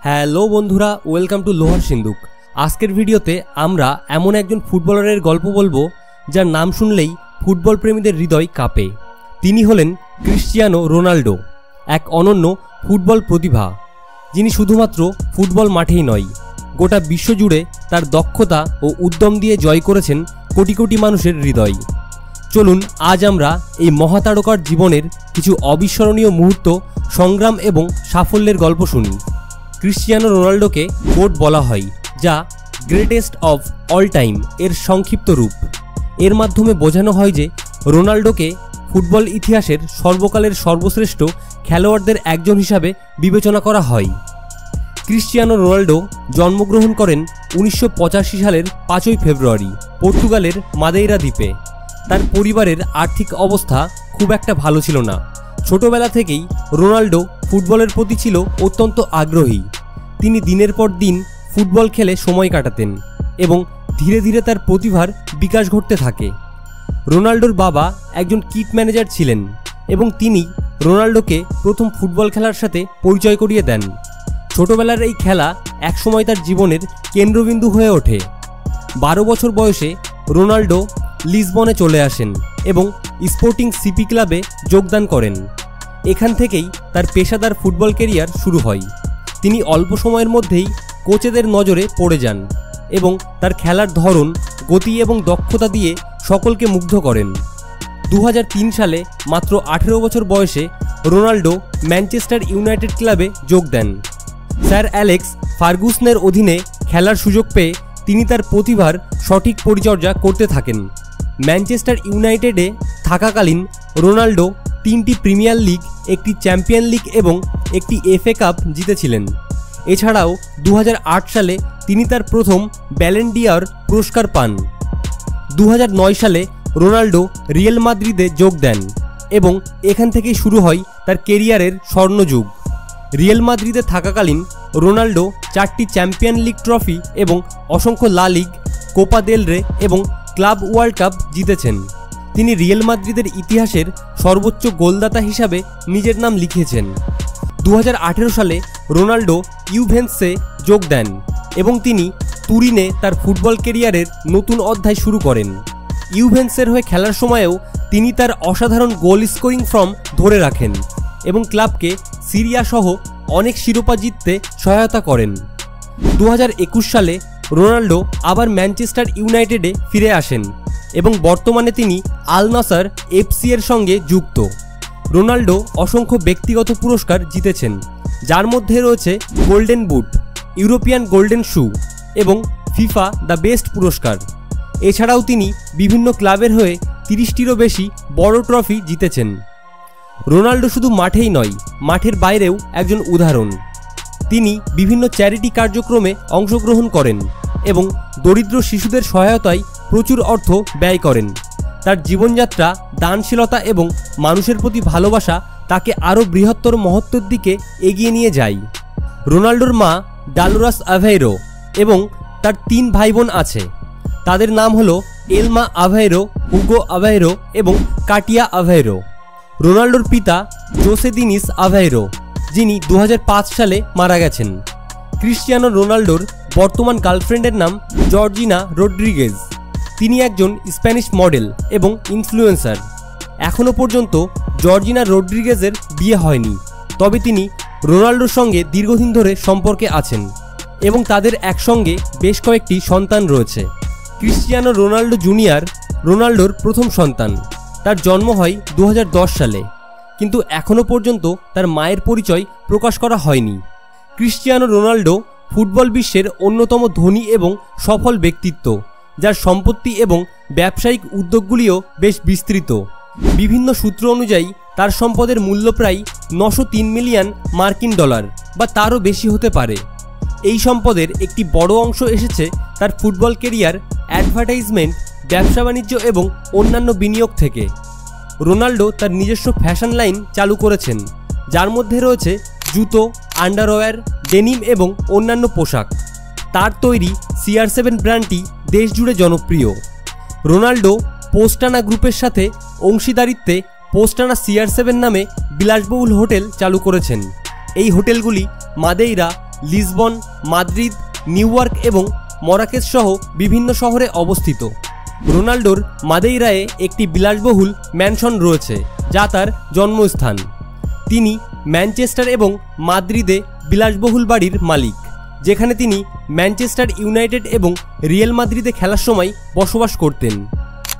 Hello বন্ধুরা, welcome to লোহার সিন্দুক। আজকের ভিডিওতে আমরা এমন একজন ফুটবলারের গল্প বলবো যার নাম শুনলেই ফুটবল প্রেমীদের হৃদয় কাঁপে। তিনি হলেন ক্রিশ্চিয়ানো রোনাল্ডো, এক অনন্য ফুটবল প্রতিভা যিনি শুধুমাত্র ফুটবল মাঠেই নয়, গোটা বিশ্বজুড়ে তার দক্ষতা ও উদ্যম দিয়ে জয় করেছেন কোটি কোটি মানুষের হৃদয়। চলুন আজ আমরা এই মহাতারকার জীবনের কিছু অবিস্মরণীয় মুহূর্ত, সংগ্রাম এবং সাফল্যের গল্প শুনি। ক্রিশ্চিয়ানো রোনাল্ডোকে গোট বলা হয়, যা গ্রেটেস্ট অফ অল টাইম এর সংক্ষিপ্ত রূপ। এর মাধ্যমে বোঝানো হয় যে রোনাল্ডোকে ফুটবল ইতিহাসের সর্বকালের সর্বশ্রেষ্ঠ খেলোয়াড়দের একজন হিসাবে বিবেচনা করা হয়। ক্রিশ্চিয়ানো রোনাল্ডো জন্মগ্রহণ করেন 1985 সালের 5 ফেব্রুয়ারি পর্তুগালের মাদেইরা দ্বীপে। তার পরিবারের আর্থিক অবস্থা খুব একটা ভালো ছিল না। ছোটবেলা থেকেই রোনাল্ডো ফুটবলের প্রতি ছিল অত্যন্ত আগ্রহী। তিনি দিনের পর দিন ফুটবল খেলে সময় কাটাতেন এবং ধীরে ধীরে তার প্রতিভার বিকাশ ঘটতে থাকে। রোনাল্ডোর বাবা একজন কিট ম্যানেজার ছিলেন এবং তিনি রোনাল্ডোকে প্রথম ফুটবল খেলার সাথে পরিচয় করিয়ে দেন। ছোটবেলার এই খেলা একসময় তার জীবনের কেন্দ্রবিন্দু হয়ে ওঠে। 12 বছর বয়সে রোনাল্ডো লিসবনে চলে আসেন এবং স্পোর্টিং সিপি ক্লাবে যোগদান করেন। এখান থেকেই তার পেশাদার ফুটবল ক্যারিয়ার শুরু হয়। তিনি অল্প সময়ের মধ্যেই কোচেদের নজরে পড়ে যান এবং তার খেলার ধরন, গতি এবং দক্ষতা দিয়ে সকলকে মুগ্ধ করেন। 2003 সালে মাত্র 18 বছর বয়সে রোনাল্ডো ম্যানচেস্টার ইউনাইটেড ক্লাবে যোগ দেন। স্যার অ্যালেক্স ফার্গুসনের অধীনে খেলার সুযোগ পেয়ে তিনি তার প্রতিভার সঠিক পরিচর্যা করতে থাকেন। ম্যানচেস্টার ইউনাইটেডে থাকাকালীন রোনাল্ডো 3টি প্রিমিয়ার লিগ, একটি চ্যাম্পিয়ন লিগ এবং একটি এফএ কাপ জিতেছিলেন। এছাড়াও 2008 সালে তিনি তার প্রথম ব্যালন ডি'অর পুরস্কার পান। 2009 সালে রোনাল্ডো রিয়াল মাদ্রিদে যোগ দেন এবং এখান থেকেই শুরু হয় তার কেরিয়ারের স্বর্ণযুগ। রিয়াল মাদ্রিদে থাকাকালীন রোনাল্ডো 4টি চ্যাম্পিয়ন লিগ ট্রফি এবং অসংখ্য লা লিগ, কোপা দেল রে এবং ক্লাব ওয়ার্ল্ড কাপ জিতেছেন। তিনি রিয়াল মাদ্রিদের ইতিহাসের সর্বোচ্চ গোলদাতা হিসাবে নিজের নাম লিখেছেন। 2018 সালে রোনাল্ডো ইউভেন্টুসে যোগ দেন এবং তিনি তুরিনে তার ফুটবল ক্যারিয়ারের নতুন অধ্যায় শুরু করেন। ইউভেন্টুসের হয়ে খেলার সময়েও তিনি তার অসাধারণ গোল স্কোরিং ফর্ম ধরে রাখেন এবং ক্লাবকে সিরিয়া সহ অনেক শিরোপা জিততে সহায়তা করেন। 2021 সালে রোনাল্ডো আবার ম্যানচেস্টার ইউনাইটেডে ফিরে আসেন এবং বর্তমানে তিনি আল নাসর এফসি এর সঙ্গে যুক্ত। রোনাল্ডো অসংখ্য ব্যক্তিগত পুরস্কার জিতেছেন, যার মধ্যে রয়েছে golden boot, European golden shoe এবং ফিফা দ্য বেস্ট পুরস্কার। এছাড়াও তিনি বিভিন্ন ক্লাবের হয়ে 30টিরও বেশি বড় ট্রফি জিতেছেন। রোনাল্ডো শুধু মাঠেই নয়, মাঠের বাইরেও একজন উদাহরণ। তিনি বিভিন্ন চ্যারিটি কার্যক্রমে অংশগ্রহণ করেন এবং দরিদ্র শিশুদের সহায়তায় প্রচুর অর্থ ব্যয় করেন। তার জীবনযাত্রা, দানশীলতা এবং মানুষের প্রতি ভালোবাসা তাকে আরও বৃহত্তর মহত্বের দিকে এগিয়ে নিয়ে যায়। রোনাল্ডোর মা ডালোরাস আভেইরো এবং তার 3 ভাই বোন আছে। তাদের নাম হলো এলমা আভেইরো, হুগো আভেইরো এবং কাটিয়া আভেইরো। রোনাল্ডোর পিতা জোসে দিনিস আভেইরো, যিনি 2005 সালে মারা গেছেন। ক্রিশ্চিয়ানো রোনাল্ডোর বর্তমান গার্লফ্রেন্ডের নাম জর্জিনা রড্রিগেজ। তিনি একজন স্প্যানিশ মডেল এবং ইনফ্লুয়েন্সার। এখনও পর্যন্ত জর্জিনা রড্রিগেজের বিয়ে হয়নি, তবে তিনি রোনাল্ডোর সঙ্গে দীর্ঘদিন ধরে সম্পর্কে আছেন এবং তাদের একসঙ্গে বেশ কয়েকটি সন্তান রয়েছে। ক্রিশ্চিয়ানো রোনাল্ডো জুনিয়র রোনাল্ডোর প্রথম সন্তান। তার জন্ম হয় 2010 সালে, কিন্তু এখনও পর্যন্ত তার মায়ের পরিচয় প্রকাশ করা হয়নি। ক্রিশ্চিয়ানো রোনাল্ডো ফুটবল বিশ্বের অন্যতম ধনী এবং সফল ব্যক্তিত্ব, যার সম্পত্তি এবং ব্যবসায়িক উদ্যোগগুলিও বেশ বিস্তৃত। বিভিন্ন সূত্র অনুযায়ী তার সম্পদের মূল্য প্রায় 903 মিলিয়ন মার্কিন ডলার বা তারও বেশি হতে পারে। এই সম্পদের একটি বড় অংশ এসেছে তার ফুটবল ক্যারিয়ার, অ্যাডভার্টাইজমেন্ট, ব্যবসা বাণিজ্য এবং অন্যান্য বিনিয়োগ থেকে। রোনাল্ডো তার নিজস্ব ফ্যাশন লাইন চালু করেছেন, যার মধ্যে রয়েছে জুতো, আন্ডারওয়্যার, ডেনিম এবং অন্যান্য পোশাক। তার তৈরি CR7 ব্র্যান্ডটি দেশ জুড়ে জনপ্রিয়। রোনাল্ডো পোস্টানা গ্রুপের সাথে অংশীদারিত্বে পোস্টানা CR7 নামে বিলাসবহুল হোটেল চালু করেছেন। এই হোটেলগুলি Madeira, Lisbon, Madrid, New York এবং মরাকেস সহ বিভিন্ন শহরে অবস্থিত। রোনাল্ডোর মাদেইরায়ে একটি বিলাসবহুল ম্যানশন রয়েছে যা তার জন্মস্থান। তিনি ম্যানচেস্টার এবং মাদ্রিদে বিলাসবহুল বাড়ির মালিক, যেখানে তিনি ম্যানচেস্টার ইউনাইটেড এবং রিয়াল মাদ্রিদে খেলার সময় বসবাস করতেন।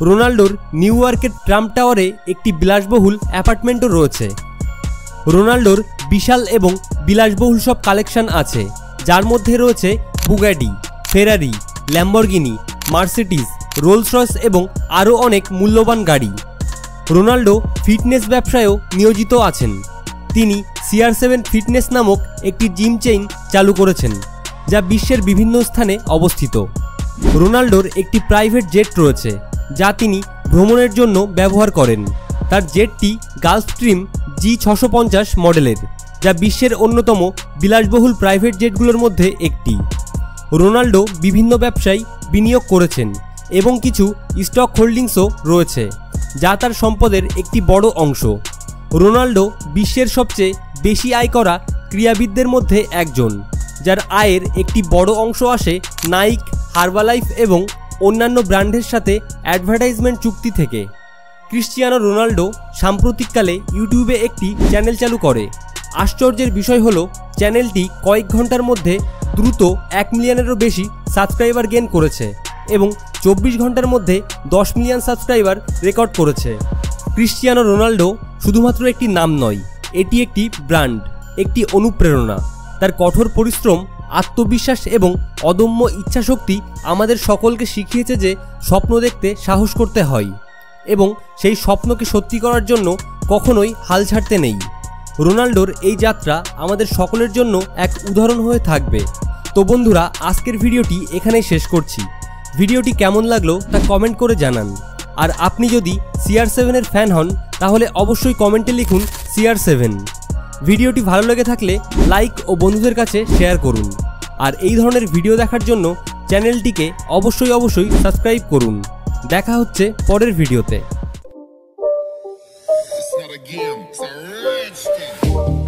রোনাল্ডোর নিউ ইয়র্কের ট্রাম্প টাওয়ারে একটি বিলাসবহুল অ্যাপার্টমেন্টও রয়েছে। রোনাল্ডোর বিশাল এবং বিলাসবহুল সব কালেকশন আছে, যার মধ্যে রয়েছে বুগাটি, ফেরারি, ল্যাম্বরগিনি, মার্সিডিজ, রোলস রয়েস এবং আরও অনেক মূল্যবান গাড়ি। রোনাল্ডো ফিটনেস ব্যবসায়ও নিয়োজিত আছেন। তিনি CR7 ফিটনেস নামক একটি জিম চেইন চালু করেছেন, যা বিশ্বের বিভিন্ন স্থানে অবস্থিত। রোনাল্ডোর একটি প্রাইভেট জেট রয়েছে, যা তিনি ভ্রমণের জন্য ব্যবহার করেন। তার জেটটি গালফস্ট্রিম G650 মডেলের, যা বিশ্বের অন্যতম বিলাসবহুল প্রাইভেট জেটগুলোর মধ্যে একটি। রোনাল্ডো বিভিন্ন ব্যবসায় বিনিয়োগ করেছেন এবং কিছু স্টক হোল্ডিংসও রয়েছে, যা তার সম্পদের একটি বড় অংশ। রোনাল্ডো বিশ্বের সবচেয়ে বেশি আয় করা ক্রীড়াবিদদের মধ্যে একজন, যার আয়ের একটি বড় অংশ আসে নাইক, হার্বালাইফ এবং অন্যান্য ব্র্যান্ডের সাথে অ্যাডভার্টাইজমেন্ট চুক্তি থেকে। ক্রিশ্চিয়ানো রোনাল্ডো সাম্প্রতিককালে ইউটিউবে একটি চ্যানেল চালু করে। আশ্চর্যের বিষয় হলো চ্যানেলটি কয়েক ঘন্টার মধ্যে দ্রুত 1 মিলিয়নেরও বেশি সাবস্ক্রাইবার গেইন করেছে এবং 24 ঘন্টার মধ্যে 10 মিলিয়ন সাবস্ক্রাইবার রেকর্ড করেছে। ক্রিশ্চিয়ানো রোনাল্ডো শুধুমাত্র একটি নাম নয়, এটি একটি ব্র্যান্ড, একটি অনুপ্রেরণা। তার কঠোর পরিশ্রম, আত্মবিশ্বাস এবং অদম্য ইচ্ছাশক্তি আমাদের সকলকে শিখিয়েছে যে স্বপ্ন দেখতে সাহস করতে হয় এবং সেই স্বপ্নকে সত্যি করার জন্য কখনোই হাল ছাড়তে নেই। রোনাল্ডোর এই যাত্রা আমাদের সকলের জন্য এক উদাহরণ হয়ে থাকবে। তো বন্ধুরা, আজকের ভিডিওটি এখানেই শেষ করছি। ভিডিওটি কেমন লাগলো তা কমেন্ট করে জানান। আর আপনি যদি CR7 এর ফ্যান হন তাহলে অবশ্যই কমেন্টে লিখুন CR7। ভিডিওটি ভালো লেগে থাকলে লাইক ও বন্ধুদের কাছে শেয়ার করুন। আর এই ধরনের ভিডিও দেখার জন্য চ্যানেলটিকে অবশ্যই সাবস্ক্রাইব করুন। দেখা হচ্ছে পরের ভিডিওতে। It's not a game, it's a rich thing.